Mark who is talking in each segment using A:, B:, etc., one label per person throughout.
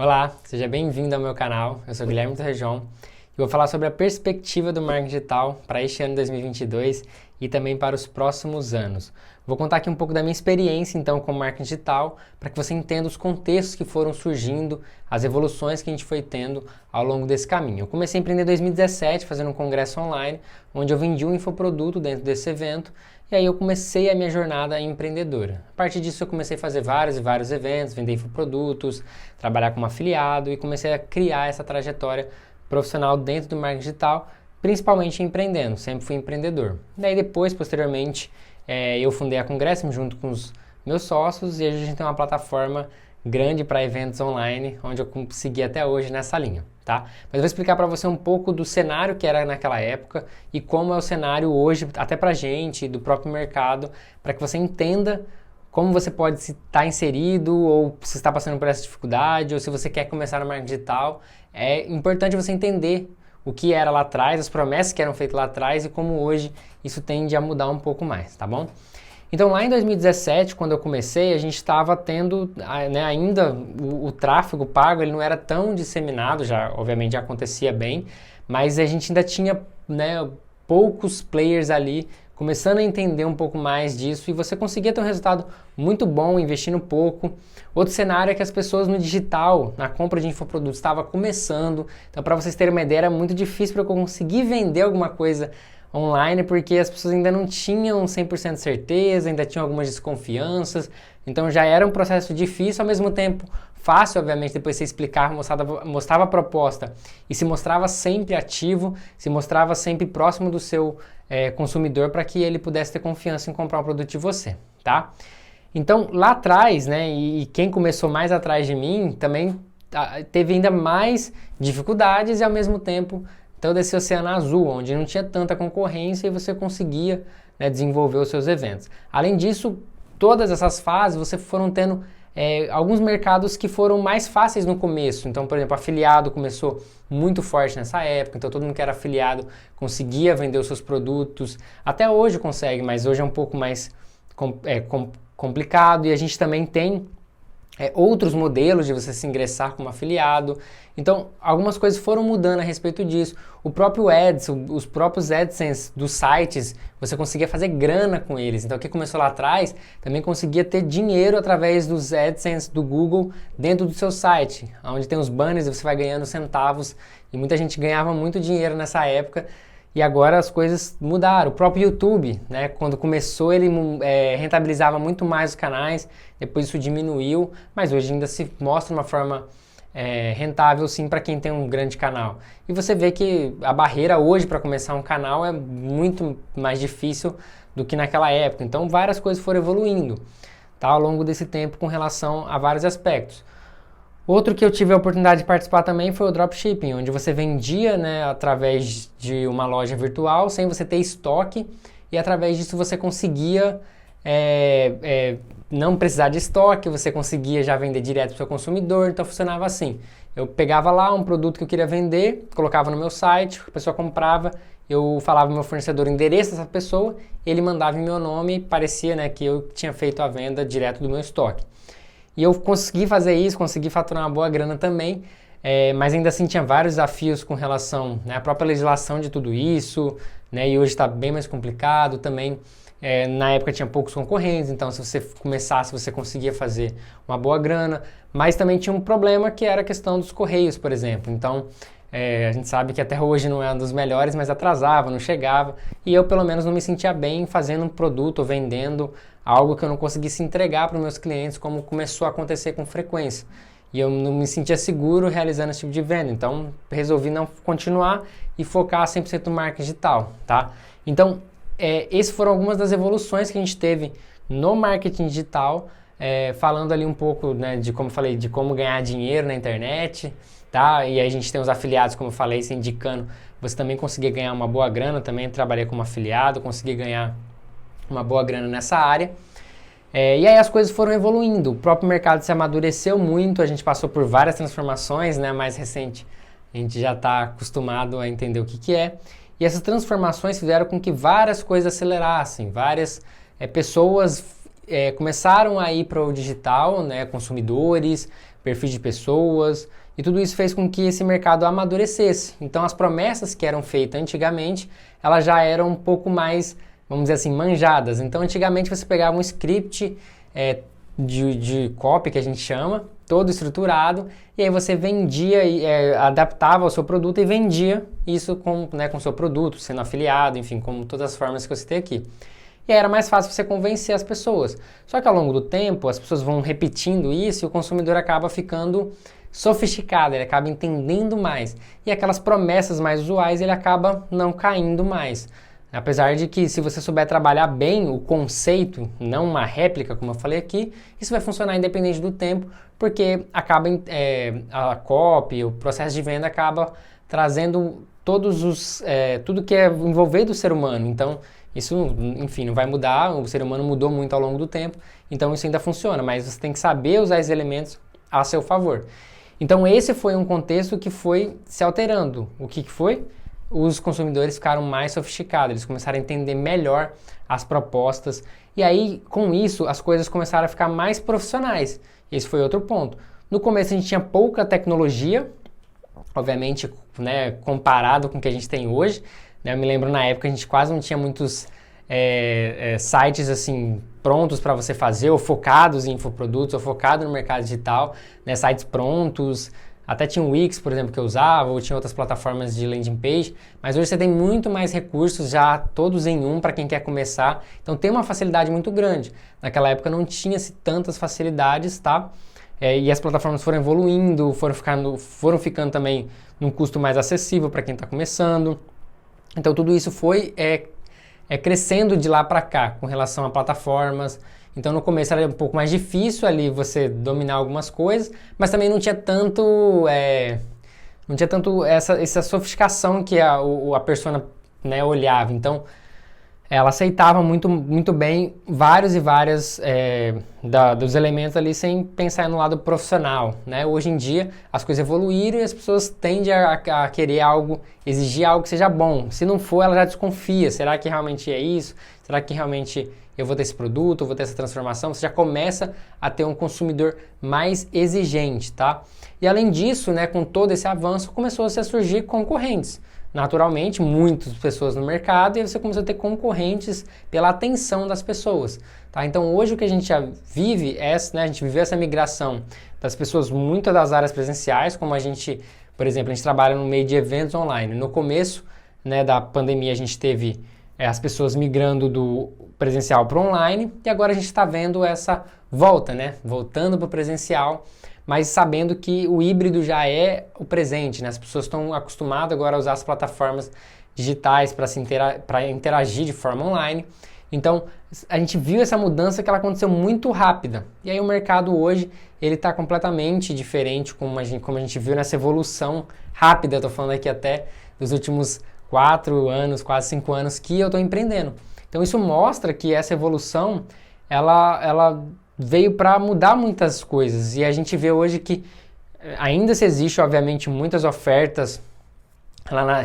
A: Olá, seja bem-vindo ao meu canal. Eu sou Guilherme Torrejon e vou falar sobre a perspectiva do marketing digital para este ano 2022 e também para os próximos anos. Vou contar aqui um pouco da minha experiência então com marketing digital para que você entenda os contextos que foram surgindo, as evoluções que a gente foi tendo ao longo desse caminho. Eu comecei a empreender em 2017 fazendo um congresso online, onde eu vendi um infoproduto dentro desse evento. E aí eu comecei a minha jornada empreendedora. A partir disso eu comecei a fazer vários e vários eventos, vender infoprodutos, trabalhar como afiliado e comecei a criar essa trajetória profissional dentro do marketing digital, principalmente empreendendo, sempre fui empreendedor. Daí depois, posteriormente, eu fundei a Congresso junto com os meus sócios e hoje a gente tem uma plataforma grande para eventos online, onde eu consegui até hoje nessa linha, tá? Mas eu vou explicar para você um pouco do cenário que era naquela época e como é o cenário hoje, até para a gente, do próprio mercado, para que você entenda como você pode estar inserido ou se está passando por essa dificuldade ou se você quer começar no marketing digital. É importante você entender o que era lá atrás, as promessas que eram feitas lá atrás e como hoje isso tende a mudar um pouco mais, tá bom? Então lá em 2017, quando eu comecei, a gente estava tendo ainda o tráfego pago, ele não era tão disseminado, já obviamente já acontecia bem, mas a gente ainda tinha poucos players ali começando a entender um pouco mais disso e você conseguia ter um resultado muito bom investindo pouco. Outro cenário é que as pessoas no digital, na compra de infoprodutos, estava começando, então para vocês terem uma ideia, era muito difícil para eu conseguir vender alguma coisa online, porque as pessoas ainda não tinham 100% de certeza, ainda tinham algumas desconfianças, então já era um processo difícil, ao mesmo tempo fácil, obviamente, depois você explicar, mostrava a proposta e se mostrava sempre ativo, se mostrava sempre próximo do seu consumidor para que ele pudesse ter confiança em comprar um produto de você, tá? Então, lá atrás, e quem começou mais atrás de mim também teve ainda mais dificuldades e ao mesmo tempo todo esse oceano azul, onde não tinha tanta concorrência e você conseguia desenvolver os seus eventos. Além disso, todas essas fases você foram tendo alguns mercados que foram mais fáceis no começo. Então, por exemplo, afiliado começou muito forte nessa época, então todo mundo que era afiliado conseguia vender os seus produtos. Até hoje consegue, mas hoje é um pouco mais complicado e a gente também tem outros modelos de você se ingressar como afiliado. Então, algumas coisas foram mudando a respeito disso. O próprio Ads, os próprios AdSense dos sites, você conseguia fazer grana com eles. Então, o que começou lá atrás, também conseguia ter dinheiro através dos AdSense do Google dentro do seu site, onde tem os banners e você vai ganhando centavos. E muita gente ganhava muito dinheiro nessa época. E agora as coisas mudaram. O próprio YouTube, quando começou ele rentabilizava muito mais os canais, depois isso diminuiu, mas hoje ainda se mostra uma forma rentável sim para quem tem um grande canal. E você vê que a barreira hoje para começar um canal é muito mais difícil do que naquela época. Então várias coisas foram evoluindo, tá, ao longo desse tempo com relação a vários aspectos. Outro que eu tive a oportunidade de participar também foi o dropshipping, onde você vendia através de uma loja virtual, sem você ter estoque, e através disso você conseguia não precisar de estoque, você conseguia já vender direto para o seu consumidor, então funcionava assim. Eu pegava lá um produto que eu queria vender, colocava no meu site, a pessoa comprava, eu falava pro meu fornecedor o endereço dessa pessoa, ele mandava em meu nome, parecia que eu tinha feito a venda direto do meu estoque. E eu consegui fazer isso, consegui faturar uma boa grana também, mas ainda assim tinha vários desafios com relação à própria legislação de tudo isso, e hoje está bem mais complicado também. Na época tinha poucos concorrentes, então se você começasse você conseguia fazer uma boa grana, mas também tinha um problema que era a questão dos correios, por exemplo. Então a gente sabe que até hoje não é um dos melhores, mas atrasava, não chegava, e eu pelo menos não me sentia bem fazendo um produto ou vendendo algo que eu não conseguisse entregar para os meus clientes, como começou a acontecer com frequência. E eu não me sentia seguro realizando esse tipo de venda, então resolvi não continuar e focar 100% no marketing digital, tá? Então, essas foram algumas das evoluções que a gente teve no marketing digital, falando ali um pouco de como falei, de como ganhar dinheiro na internet, tá? E aí a gente tem os afiliados, como eu falei, se indicando, você também conseguir ganhar uma boa grana, também trabalhei como afiliado, consegui ganhar uma boa grana nessa área. E aí as coisas foram evoluindo, o próprio mercado se amadureceu muito, a gente passou por várias transformações, mais recente, a gente já está acostumado a entender o que é. E essas transformações fizeram com que várias coisas acelerassem, várias pessoas começaram a ir para o digital, consumidores, perfis de pessoas, e tudo isso fez com que esse mercado amadurecesse. Então as promessas que eram feitas antigamente, elas já eram um pouco mais, vamos dizer assim, manjadas. Então antigamente você pegava um script de copy, que a gente chama, todo estruturado, e aí você vendia, adaptava o seu produto e vendia isso com o seu produto, sendo afiliado, enfim, com todas as formas que eu citei aqui. E aí era mais fácil você convencer as pessoas. Só que ao longo do tempo, as pessoas vão repetindo isso e o consumidor acaba ficando sofisticado, ele acaba entendendo mais. E aquelas promessas mais usuais, ele acaba não caindo mais. Apesar de que, se você souber trabalhar bem o conceito, não uma réplica, como eu falei aqui, isso vai funcionar independente do tempo, porque acaba a copy, o processo de venda acaba trazendo tudo que é envolvido o ser humano. Então, isso, enfim, não vai mudar, o ser humano mudou muito ao longo do tempo, então isso ainda funciona, mas você tem que saber usar esses elementos a seu favor. Então, esse foi um contexto que foi se alterando. O que foi? Os consumidores ficaram mais sofisticados, eles começaram a entender melhor as propostas e aí com isso as coisas começaram a ficar mais profissionais. Esse foi outro ponto. No começo a gente tinha pouca tecnologia, obviamente, né, comparado com o que a gente tem hoje, né, eu me lembro na época a gente quase não tinha muitos sites assim prontos para você fazer, ou focados em infoprodutos, ou focados no mercado digital, né, sites prontos. Até tinha o Wix, por exemplo, que eu usava, ou tinha outras plataformas de landing page, mas hoje você tem muito mais recursos já todos em um para quem quer começar, então tem uma facilidade muito grande. Naquela época não tinha-se tantas facilidades, tá? E as plataformas foram evoluindo, foram ficando também num custo mais acessível para quem está começando. Então tudo isso foi crescendo de lá para cá com relação a plataformas. Então no começo era um pouco mais difícil ali você dominar algumas coisas, mas também não tinha tanto essa sofisticação que a persona, né, olhava. Então ela aceitava muito bem vários e várias dos elementos ali sem pensar no lado profissional, né? Hoje em dia as coisas evoluíram e as pessoas tendem a querer exigir algo que seja bom. Se não for, ela já desconfia. Será que realmente é isso? Será que realmente eu vou ter esse produto, eu vou ter essa transformação? Você já começa a ter um consumidor mais exigente, tá? E além disso, né, com todo esse avanço, começou a surgir concorrentes. Naturalmente, muitas pessoas no mercado e você começou a ter concorrentes pela atenção das pessoas, tá? Então hoje o que a gente já vive né, a gente viveu essa migração das pessoas muito das áreas presenciais, como a gente, por exemplo, a gente trabalha no meio de eventos online. No começo, né, da pandemia a gente teve as pessoas migrando do presencial para o online e agora a gente está vendo essa volta, né? Voltando para o presencial, mas sabendo que o híbrido já é o presente, né? As pessoas estão acostumadas agora a usar as plataformas digitais para interagir de forma online. Então, a gente viu essa mudança que ela aconteceu muito rápida. E aí o mercado hoje, ele está completamente diferente, como a gente viu nessa evolução rápida. Estou falando aqui até dos últimos 4 anos, quase 5 anos que eu estou empreendendo. Então isso mostra que essa evolução, ela veio para mudar muitas coisas. E a gente vê hoje que ainda se existe, obviamente, muitas ofertas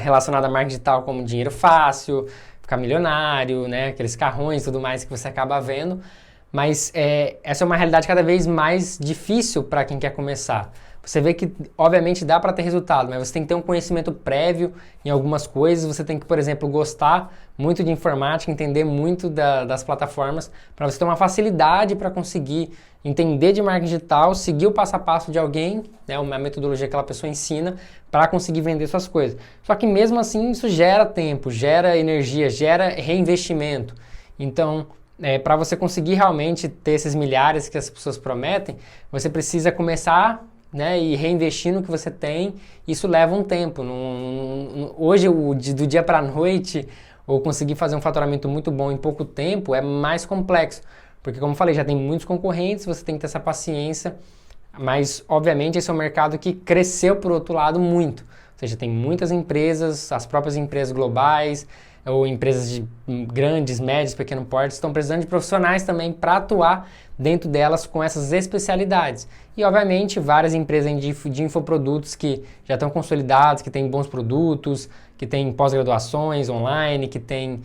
A: relacionadas a marketing digital, como dinheiro fácil, ficar milionário, né? Aqueles carrões e tudo mais que você acaba vendo. Mas essa é uma realidade cada vez mais difícil para quem quer começar. Você vê que, obviamente, dá para ter resultado, mas você tem que ter um conhecimento prévio em algumas coisas. Você tem que, por exemplo, gostar muito de informática, entender muito das plataformas, para você ter uma facilidade para conseguir entender de marketing digital, seguir o passo a passo de alguém, né, uma metodologia que aquela pessoa ensina, para conseguir vender suas coisas. Só que mesmo assim isso gera tempo, gera energia, gera reinvestimento. Então, para você conseguir realmente ter esses milhares que as pessoas prometem, você precisa começar, né, e reinvestir no que você tem. Isso leva um tempo. Hoje, do dia para a noite, ou conseguir fazer um faturamento muito bom em pouco tempo, é mais complexo. Porque, como eu falei, já tem muitos concorrentes, você tem que ter essa paciência. Mas, obviamente, esse é um mercado que cresceu, por outro lado, muito. Ou seja, tem muitas empresas, as próprias empresas globais, ou empresas de grandes, médios, pequeno porte, estão precisando de profissionais também para atuar dentro delas com essas especialidades. E, obviamente, várias empresas de infoprodutos que já estão consolidados, que têm bons produtos, que têm pós-graduações online, que têm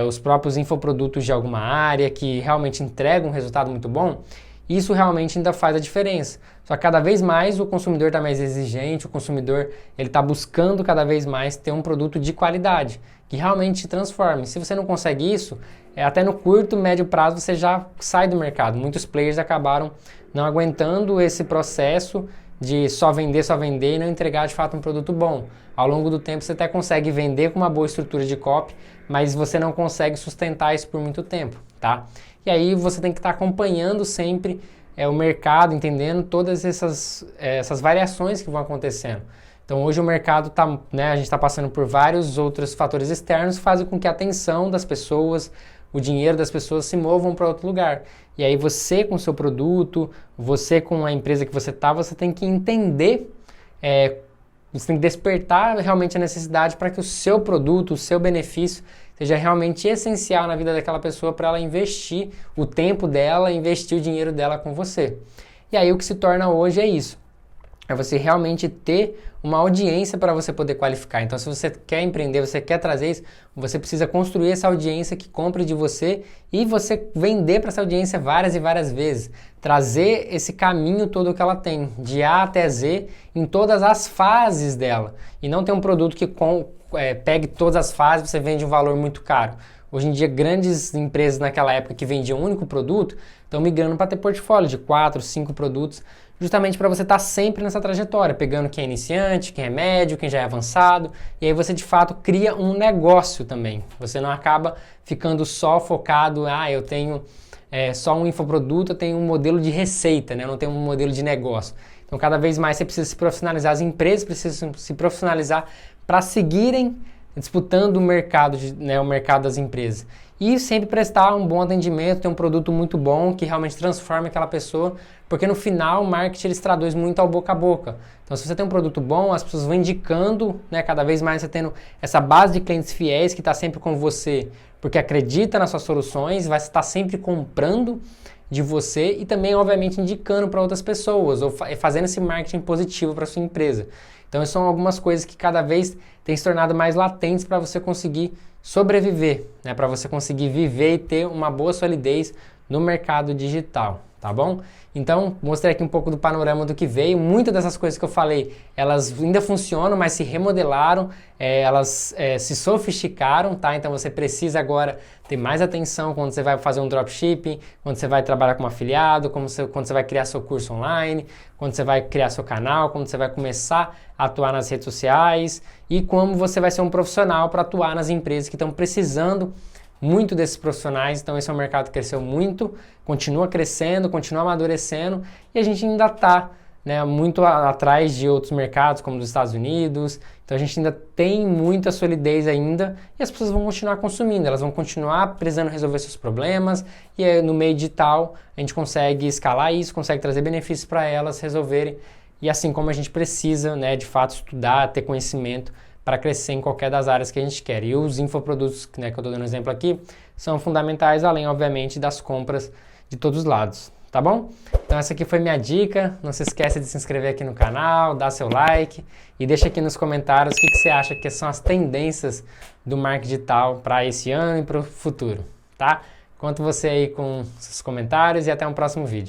A: os próprios infoprodutos de alguma área, que realmente entregam um resultado muito bom. isso realmente ainda faz a diferença. Só que cada vez mais o consumidor está mais exigente, o consumidor ele está buscando cada vez mais ter um produto de qualidade, que realmente te transforme. Se você não consegue isso, até no curto, médio prazo você já sai do mercado. Muitos players acabaram não aguentando esse processo de só vender e não entregar de fato um produto bom. Ao longo do tempo você até consegue vender com uma boa estrutura de copy, mas você não consegue sustentar isso por muito tempo, tá? E aí você tem que estar acompanhando sempre o mercado, entendendo todas essas variações que vão acontecendo. Então hoje o mercado está, né, a gente está passando por vários outros fatores externos que fazem com que a atenção das pessoas, o dinheiro das pessoas se movam para outro lugar. E aí você com o seu produto, você com a empresa que você está, você tem que entender, você tem que despertar realmente a necessidade para que o seu produto, o seu benefício seja realmente essencial na vida daquela pessoa para ela investir o tempo dela, investir o dinheiro dela com você. E aí o que se torna hoje é isso. É você realmente ter uma audiência para você poder qualificar. Então, se você quer empreender, você quer trazer isso, você precisa construir essa audiência que compre de você e você vender para essa audiência várias e várias vezes. Trazer esse caminho todo que ela tem, de A até Z, em todas as fases dela. E não ter um produto que pegue todas as fases e você vende um valor muito caro. Hoje em dia, grandes empresas naquela época que vendiam um único produto estão migrando para ter portfólio de 4, 5 produtos, justamente para você estar sempre nessa trajetória, pegando quem é iniciante, quem é médio, quem já é avançado, e aí você de fato cria um negócio também. Você não acaba ficando só focado, eu tenho só um infoproduto, eu tenho um modelo de receita, né? Eu não tenho um modelo de negócio. Então cada vez mais você precisa se profissionalizar, as empresas precisam se profissionalizar para seguirem disputando o mercado, o mercado das empresas. E sempre prestar um bom atendimento, ter um produto muito bom que realmente transforme aquela pessoa, porque no final o marketing ele traduz muito ao boca a boca. Então se você tem um produto bom, as pessoas vão indicando, né, cada vez mais você tendo essa base de clientes fiéis que está sempre com você, porque acredita nas suas soluções, vai estar sempre comprando de você e também, obviamente, indicando para outras pessoas ou fazendo esse marketing positivo para sua empresa. Então, são algumas coisas que cada vez têm se tornado mais latentes para você conseguir sobreviver, né? Para você conseguir viver e ter uma boa solidez no mercado digital, tá bom? Então, mostrei aqui um pouco do panorama do que veio. Muitas dessas coisas que eu falei, elas ainda funcionam, mas se remodelaram, elas se sofisticaram, tá? Então, você precisa agora ter mais atenção quando você vai fazer um dropshipping, quando você vai trabalhar como afiliado, quando você vai criar seu curso online, quando você vai criar seu canal, quando você vai começar a atuar nas redes sociais e como você vai ser um profissional para atuar nas empresas que estão precisando muito desses profissionais. Então esse é um mercado que cresceu muito, continua crescendo, continua amadurecendo e a gente ainda está, né, muito atrás de outros mercados como dos Estados Unidos. Então a gente ainda tem muita solidez ainda e as pessoas vão continuar consumindo, elas vão continuar precisando resolver seus problemas e aí, no meio digital a gente consegue escalar isso, consegue trazer benefícios para elas resolverem e assim como a gente precisa, né, de fato estudar, ter conhecimento para crescer em qualquer das áreas que a gente quer. E os infoprodutos, né, que eu estou dando exemplo aqui, são fundamentais, além, obviamente, das compras de todos os lados, tá bom? Então essa aqui foi minha dica, não se esqueça de se inscrever aqui no canal, dar seu like e deixa aqui nos comentários o que você acha que são as tendências do marketing digital para esse ano e para o futuro, tá? Conto você aí com seus comentários e até um próximo vídeo.